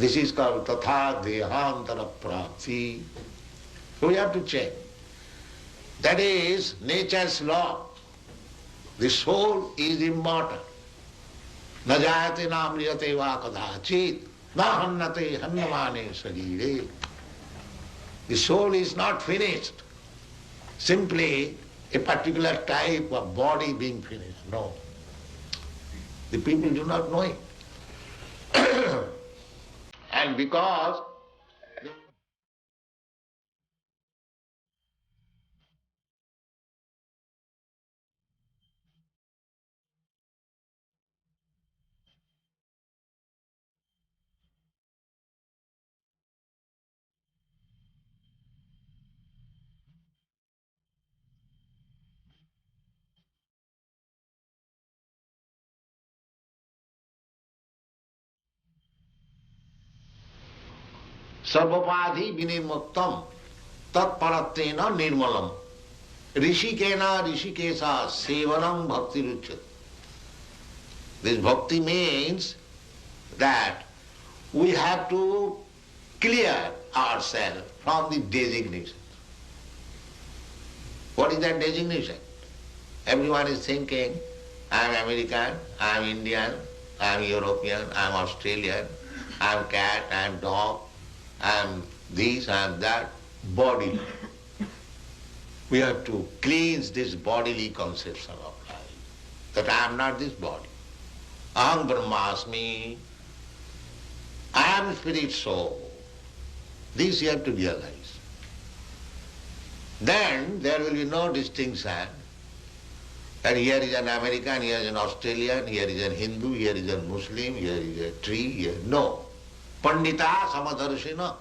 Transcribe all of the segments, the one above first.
This is called tatha dehantara prapti. So we have to check. That is nature's law. The soul is immortal. Na jayate na amriyate va kadachit, na hannate hannamane sarire. The soul is not finished. Simply a particular type of body being finished. No. The people do not know it. And because sarvapadhi vinimuktam tat parattena nirmalam rishikena rishikesa sevanam bhakti ruchyate. This bhakti means that we have to clear ourselves from the designation. What is that designation? Everyone is thinking, I am American, I am Indian, I am European, I am Australian, I am cat, I am dog, I am this, I am that, body. We have to cleanse this bodily conception of life, that I am not this body. Aham Brahmasmi, I am spirit soul. This you have to realize. Then there will be no distinction that here is an American, here is an Australian, here is a Hindu, here is a Muslim, here is a tree, here. No. Pandita Samadarshina.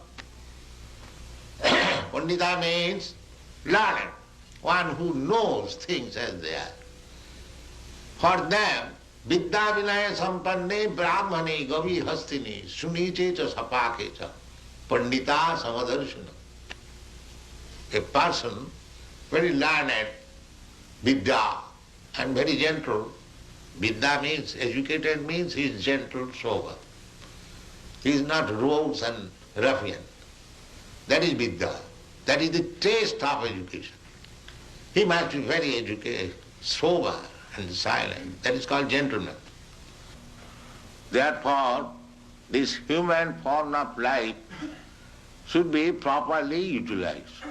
Pandita means learned, one who knows things as they are. For them, Vidya Vinaya Sampanne Brahmane Gavi Hastini Suniche cha Sapake cha Pandita Samadarshina. A person very learned, Vidya, and very gentle. Vidya means, educated means he is gentle, sober. He is not rogues and ruffian. That is Vidya. That is the taste of education. He must be very educated, sober and silent. That is called gentleman. Therefore, this human form of life should be properly utilized.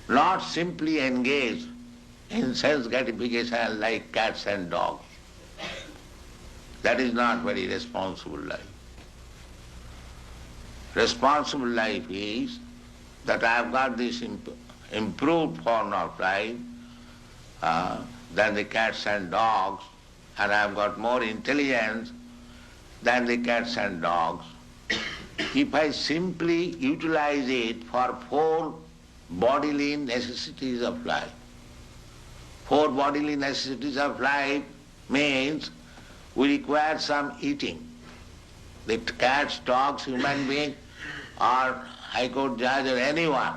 Not simply engaged in sense gratification like cats and dogs. That is not very responsible life. Responsible life is that I have got this improved form of life than the cats and dogs, and I have got more intelligence than the cats and dogs. If I simply utilize it for 4 bodily necessities of life. 4 bodily necessities of life means we require some eating. The cats, dogs, human beings, or High Court judge or anyone,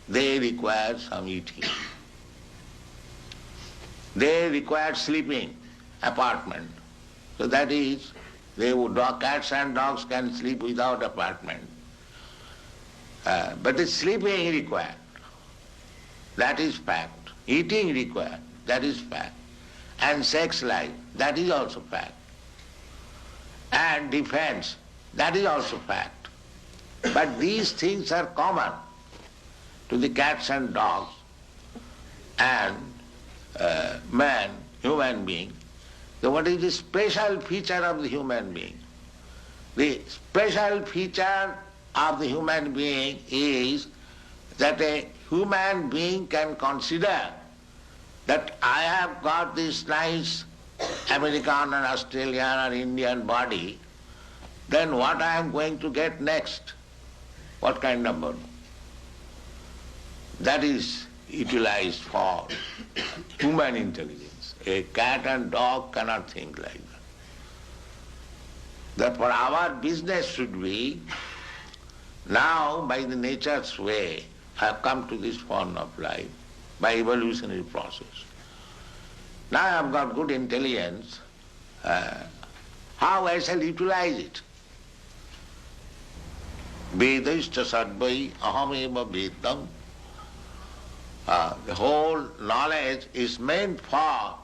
they require some eating. They require sleeping, apartment. So that is, cats and dogs can sleep without apartment. But the sleeping required. That is fact. Eating required. That is fact. And sex life. That is also fact. And defense. That is also fact. But these things are common to the cats and dogs and man, human being. So what is the special feature of the human being? The special feature of the human being is that a human being can consider that I have got this nice American or Australian or Indian body, then what I am going to get next? What kind of body? That is utilized for human intelligence. A cat and dog cannot think like that. Therefore our business should be, now by the nature's way, I have come to this form of life, by evolutionary process. Now I have got good intelligence, how I shall utilize it? Vedaischa sarvai ahameva vedam. The whole knowledge is meant for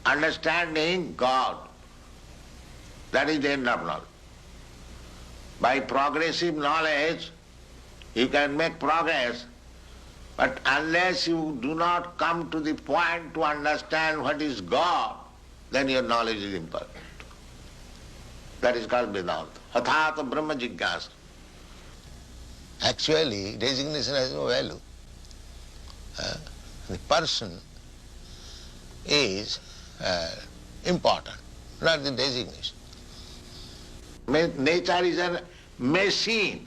understanding God. That is the end of knowledge. By progressive knowledge, you can make progress, but unless you do not come to the point to understand what is God, then your knowledge is imperfect. That is called Vedanta. Athata Brahma Jigyasa. Actually, designation has no value. The person is important, not the designation. Nature is a machine.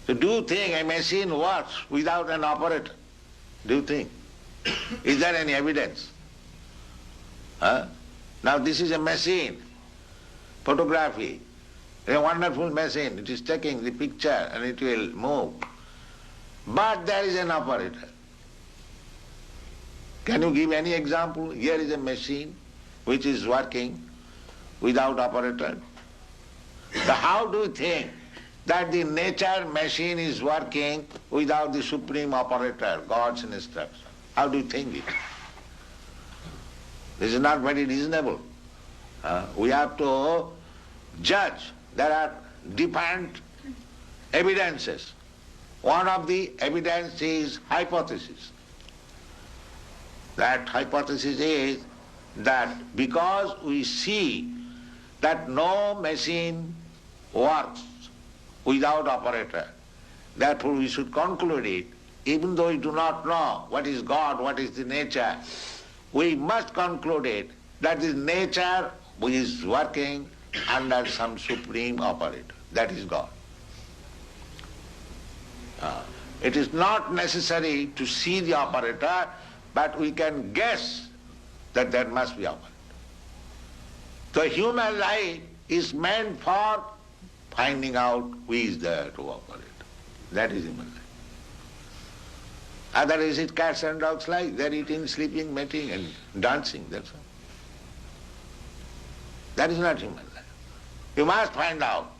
So do you think a machine works without an operator? Do you think? Is there any evidence? Now this is a machine, photography. A wonderful machine. It is taking the picture and it will move. But there is an operator. Can you give any example? Here is a machine which is working without operator. So how do you think that the nature machine is working without the supreme operator, God's instruction? How do you think it? This is not very reasonable. We have to judge. There are different evidences. One of the evidence is hypothesis. That hypothesis is that because we see that no machine works without operator, therefore we should conclude it, even though we do not know what is God, what is the nature, we must conclude it that this nature is working under some supreme operator. That is God. It is not necessary to see the operator, but we can guess that there must be operator. The human life is meant for finding out who is there to operate. That is human life. Otherwise it's cats and dogs life. They're eating, sleeping, mating and dancing, that's all. That is not human life. You must find out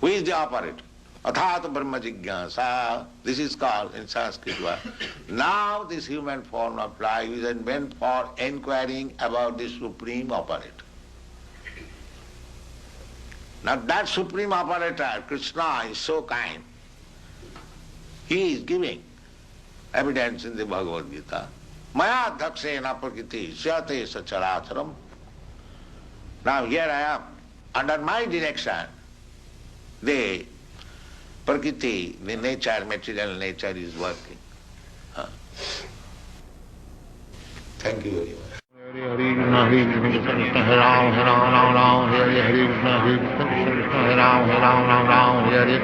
who is the operator. Athata Brahma Jigyasa. This is called in Sanskrit word. Now this human form of life is meant for inquiring about the supreme operator. Now that supreme operator, Krishna, is so kind. He is giving evidence in the Bhagavad Gita. Maya dhaksena prakriti syate sacharacharam. Now here I am. Under my direction, the Prakriti, the nature, material nature is working. Thank you very much. Hare Krishna, Hare Ram, Hare Ram, Ram, Hare Krishna, Hare Krishna, Hare Ram, Ram, Ram, Hare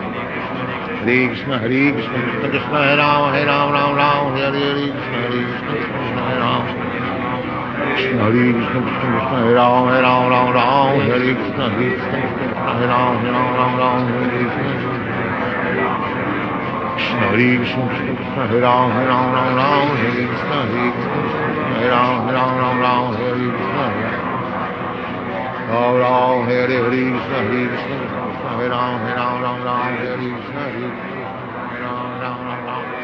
Krishna, Hare Krishna, Krishna, Hare Ram, Ram, Hare Krishna, Krishna, Hare Ram. Krishna Hare Krishna, Krishna Hare Ram, Ram, Hare Krishna, Hare Ram, Ram, Hare Krishna. Krishna Hare Krishna, Krishna Hare Ram, Ram, Hare Krishna, Hare Ram, Hare Krishna. Ram, Hare Krishna, Krishna Hare Ram, Ram, Hare Krishna, Hare Ram, Ram.